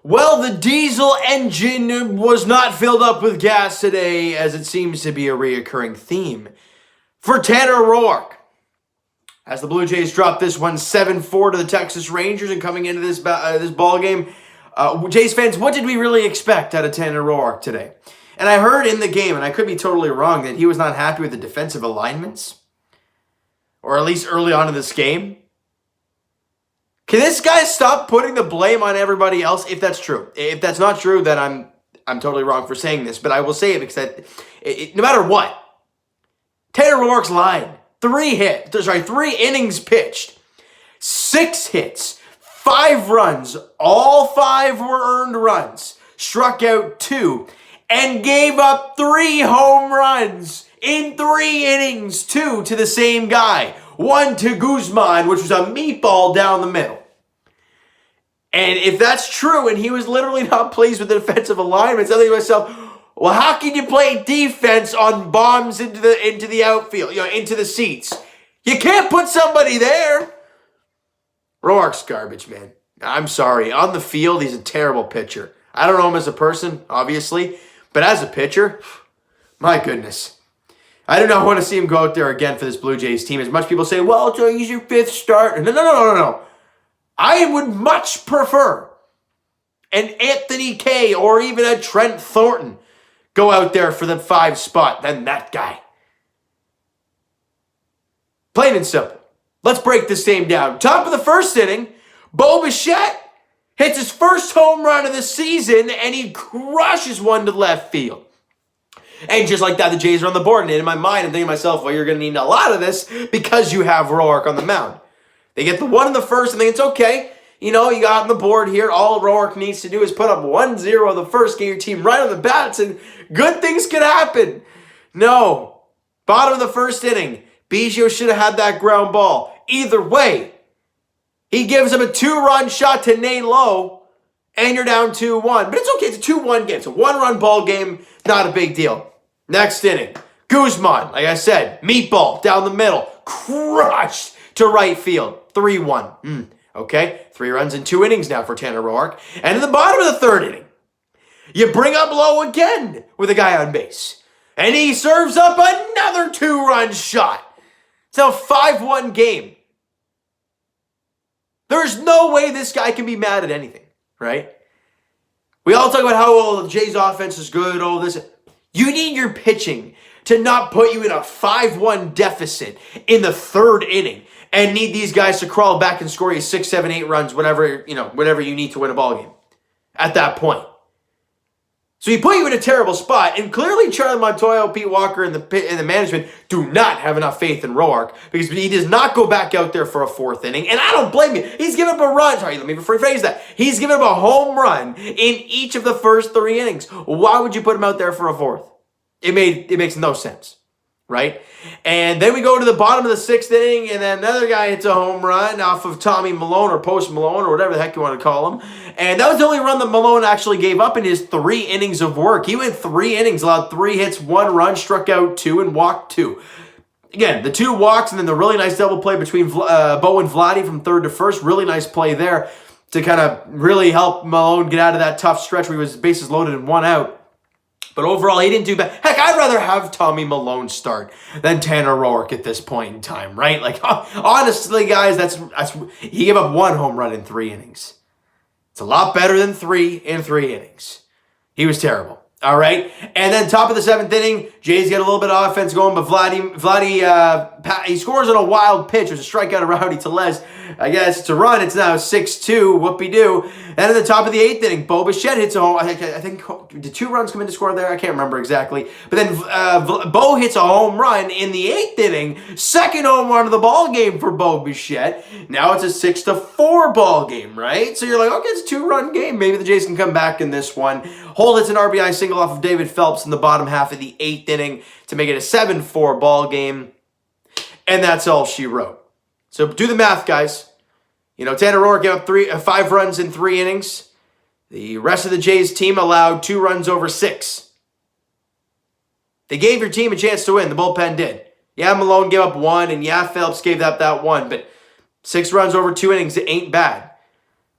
Well, the diesel engine was not filled up with gas today, as it seems to be a reoccurring theme for Tanner Roark. As the Blue Jays dropped this one 7-4 to the Texas Rangers, and coming into this ball game, Jays fans, what did we really expect out of Tanner Roark today? And I heard in the game, and I could be totally wrong, that he was not happy with the defensive alignments, or at least early on in this game. Can this guy stop putting the blame on everybody else if that's true? If that's not true, then I'm totally wrong for saying this, but I will say it because no matter what, Tanner Roark's line, 3 innings pitched, 6 hits, 5 runs, all 5 were earned runs, struck out 2, and gave up 3 home runs in 3 innings, 2 to the same guy. 1 to Guzman, which was a meatball down the middle. And if that's true, and he was literally not pleased with the defensive alignments, I think to myself, well, how can you play defense on bombs into the outfield, into the seats? You can't put somebody there. Roark's garbage, man. I'm sorry. On the field, he's a terrible pitcher. I don't know him as a person, obviously, but as a pitcher, my goodness. I do not want to see him go out there again for this Blue Jays team. As much people say, well, he's your 5th start. No. I would much prefer an Anthony Kay or even a Trent Thornton go out there for the 5 spot than that guy. Plain and simple. Let's break this game down. Top of the first inning, Bo Bichette hits his first home run of the season, and he crushes one to left field. And just like that, the Jays are on the board. And in my mind, I'm thinking to myself, well, you're going to need a lot of this because you have Roark on the mound. They get the 1 in the first, and think it's okay. You got on the board here. All Roark needs to do is put up 1-0 in the first, get your team right on the bats, and good things could happen. No. Bottom of the first inning, Biggio should have had that ground ball. Either way, he gives him a 2-run shot to Nate Lowe, and you're down 2-1. But it's okay. It's a 2-1 game. It's a 1-run ball game. Not a big deal. Next inning, Guzman, like I said, meatball down the middle, crushed to right field. 3-1. Okay, 3 runs in 2 innings now for Tanner Roark. And in the bottom of the 3rd inning, you bring up Lowe again with a guy on base. And he serves up another 2-run shot. It's now a 5-1 game. There's no way this guy can be mad at anything, right? We all talk about how the Jays offense is good, all this. You need your pitching to not put you in a 5-1 deficit in the 3rd inning and need these guys to crawl back and score you 6, 7, 8 runs, whatever you need to win a ball game at that point. So he put you in a terrible spot, and clearly Charlie Montoyo, Pete Walker, and the management do not have enough faith in Roark because he does not go back out there for a 4th inning, and I don't blame you. He's given up a run. Sorry, let me rephrase that. He's given up a home run in each of the first 3 innings. Why would you put him out there for a 4th? It makes no sense, right? And then we go to the bottom of the 6th inning, and then another guy hits a home run off of Tommy Malone or Post Malone or whatever the heck you want to call him. And that was the only run that Malone actually gave up in his 3 innings of work. He went 3 innings, allowed 3 hits, 1 run, struck out 2, and walked 2. Again, the 2 walks and then the really nice double play between Bo and Vladdy from 3rd to 1st. Really nice play there to kind of really help Malone get out of that tough stretch where he was bases loaded and 1 out. But overall, he didn't do bad. Heck, I'd rather have Tommy Malone start than Tanner Roark at this point in time, right? Like, honestly, guys, that's he gave up 1 home run in 3 innings. It's a lot better than 3 in 3 innings. He was terrible. All right? And then top of the 7th inning, Jays get a little bit of offense going, but Vladdy, he scores on a wild pitch. It was a strikeout of Rowdy Tellez. I guess it's a run. It's now 6-2. Whoopie-doo. And at the top of the 8th inning, Bo Bichette hits a home. I think did 2 runs come in to score there? I can't remember exactly. But then Bo hits a home run in the 8th inning. 2nd home run of the ball game for Bo Bichette. Now it's a 6-4 ball game, right? So you're like, okay, it's a 2-run game. Maybe the Jays can come back in this one. Holt hits an RBI single off of David Phelps in the bottom half of the 8th inning to make it a 7-4 ball game. And that's all she wrote. So do the math, guys. Tanner Roark gave up 5 runs in 3 innings. The rest of the Jays team allowed 2 runs over 6. They gave your team a chance to win. The bullpen did. Yeah, Malone gave up 1, and yeah, Phelps gave up that 1, but 6 runs over 2 innings, it ain't bad.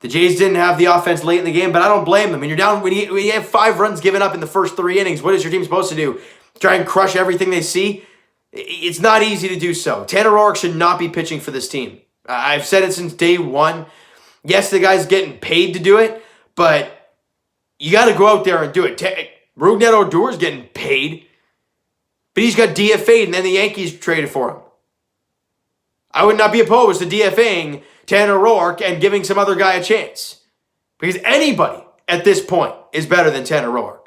The Jays didn't have the offense late in the game, but I don't blame them. When you're down, when you have 5 runs given up in the first 3 innings, what is your team supposed to do? Try and crush everything they see? It's not easy to do so. Tanner Roark should not be pitching for this team. I've said it since day one. Yes, the guy's getting paid to do it, but you got to go out there and do it. Rougned Odor's getting paid, but he's got DFA'd, and then the Yankees traded for him. I would not be opposed to DFAing Tanner Roark and giving some other guy a chance. Because anybody at this point is better than Tanner Roark.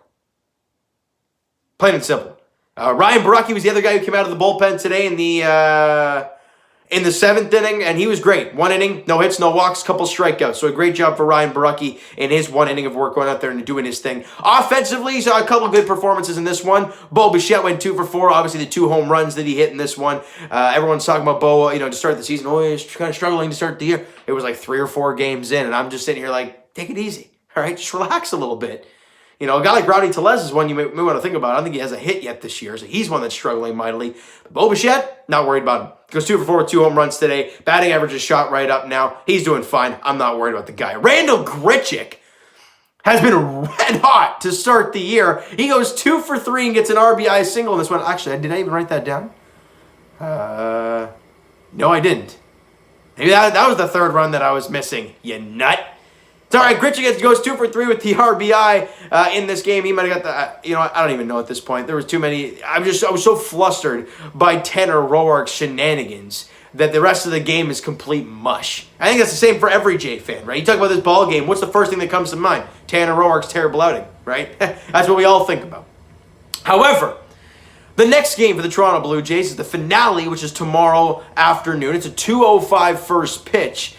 Plain and simple. Ryan Borucki was the other guy who came out of the bullpen today in the 7th inning, and he was great. 1 inning, no hits, no walks, couple strikeouts. So a great job for Ryan Borucki in his 1 inning of work going out there and doing his thing. Offensively, saw a couple good performances in this one. Bo Bichette went 2 for 4. Obviously, the 2 home runs that he hit in this one. Everyone's talking about Bo, to start the season. Oh, he's kind of struggling to start the year. It was like 3 or 4 games in, and I'm just sitting here like, take it easy. All right, just relax a little bit. A guy like Rowdy Tellez is one you may want to think about. I don't think he has a hit yet this year, so he's one that's struggling mightily. But Bo Bichette, not worried about him. Goes 2 for 4 with 2 home runs today. Batting average is shot right up now. He's doing fine. I'm not worried about the guy. Randall Grichuk has been red hot to start the year. He goes 2 for 3 and gets an RBI single in this one. Actually, did I even write that down? No, I didn't. Maybe that was the 3rd run that I was missing. You nut. It's all right. Grichuk goes 2 for 3 with the RBI in this game. He might have got the, I don't even know at this point. There was too many. I was so flustered by Tanner Roark's shenanigans that the rest of the game is complete mush. I think that's the same for every Jay fan, right? You talk about this ball game, what's the first thing that comes to mind? Tanner Roark's terrible outing, right? That's what we all think about. However, the next game for the Toronto Blue Jays is the finale, which is tomorrow afternoon. It's a 2:05 first pitch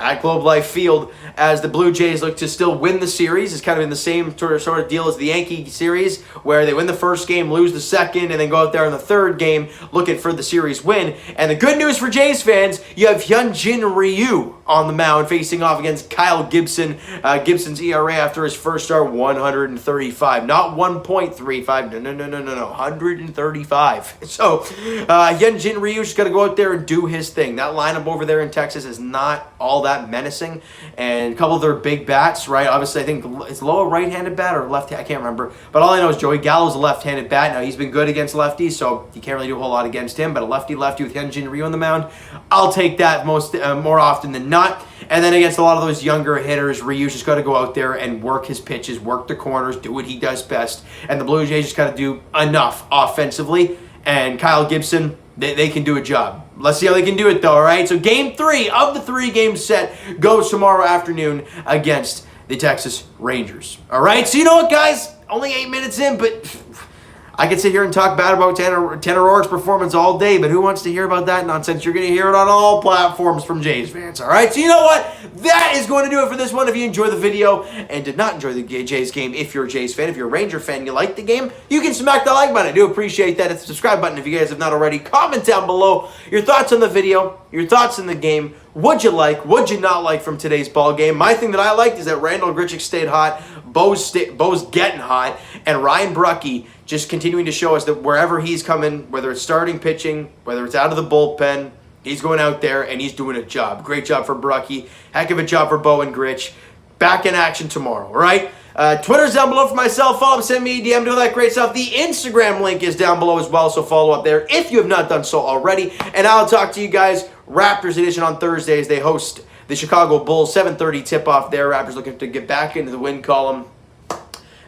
at Globe Life Field as the Blue Jays look to still win the series. It's kind of in the same sort of deal as the Yankee series, where they win the first game, lose the second, and then go out there in the 3rd game looking for the series win. And the good news for Jays fans, you have Hyun Jin Ryu on the mound facing off against Kyle Gibson. Gibson's ERA after his first start, 135. Not 1.35. No. 135. So Hyun Jin Ryu just got to go out there and do his thing. That lineup over there in Texas is not all that menacing, and a couple of their big bats, right? Obviously, I think it's Loa right-handed bat or left, I can't remember, but all I know is Joey Gallo's a left-handed bat. Now, he's been good against lefties, so you can't really do a whole lot against him, but a lefty-lefty with Hyun Jin Ryu on the mound, I'll take that more often than not. And then against a lot of those younger hitters, Ryu's just got to go out there and work his pitches, work the corners, do what he does best, and the Blue Jays just got to do enough offensively, and Kyle Gibson, they can do a job. Let's see how they can do it, though, all right? So game 3 of the 3-game set goes tomorrow afternoon against the Texas Rangers. All right? So you know what, guys? Only 8 minutes in, but I could sit here and talk bad about Tanner Roark's performance all day, but who wants to hear about that nonsense? You're going to hear it on all platforms from Jays fans, all right? So you know what? That is going to do it for this one. If you enjoyed the video and did not enjoy the Jays game, if you're a Jays fan, if you're a Ranger fan, you like the game, you can smack the like button. I do appreciate that. Hit the subscribe button if you guys have not already. Comment down below your thoughts on the video, your thoughts on the game. What'd you like? What'd you not like from today's ball game? My thing that I liked is that Randall Grichuk stayed hot, Bo's getting hot, and Ryan Borucki just continuing to show us that wherever he's coming, whether it's starting pitching, whether it's out of the bullpen, he's going out there and he's doing a job. Great job for Borucki. Heck of a job for Bo and Grich. Back in action tomorrow, all right? Twitter's down below for myself. Follow him, send me a DM, do all that great stuff. The Instagram link is down below as well, so follow up there if you have not done so already. And I'll talk to you guys Raptors edition on Thursdays. They host the Chicago Bulls, 7:30 tip-off there. Raptors looking to get back into the win column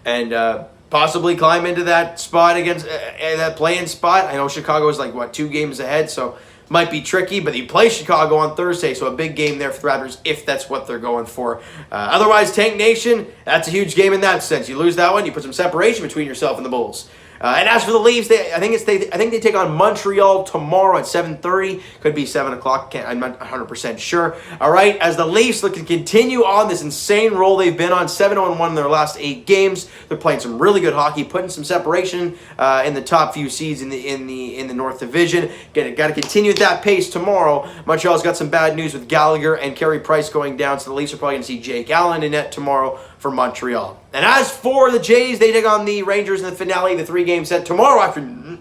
and possibly climb into that spot against that play-in spot. I know Chicago is like, 2 games ahead, so might be tricky, but you play Chicago on Thursday, so a big game there for the Raptors if that's what they're going for. Otherwise, Tank Nation, that's a huge game in that sense. You lose that one, you put some separation between yourself and the Bulls. And as for the Leafs, I think they take on Montreal tomorrow at 7:30. Could be 7 o'clock. I'm not 100% sure. All right, as the Leafs look to continue on this insane roll they've been on, 7-1 in their last 8 games. They're playing some really good hockey, putting some separation in the top few seeds in the North Division. Got to continue at that pace tomorrow. Montreal's got some bad news with Gallagher and Carey Price going down, so the Leafs are probably going to see Jake Allen in net tomorrow for Montreal. And as for the Jays, they take on the Rangers in the finale, the 3-game set tomorrow afternoon.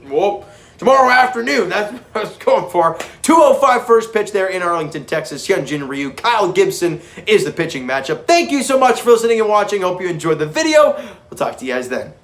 tomorrow afternoon. That's what I was going for. 2:05 first pitch there in Arlington, Texas. Hyun Jin Ryu, Kyle Gibson is the pitching matchup. Thank you so much for listening and watching. Hope you enjoyed the video. We'll talk to you guys then.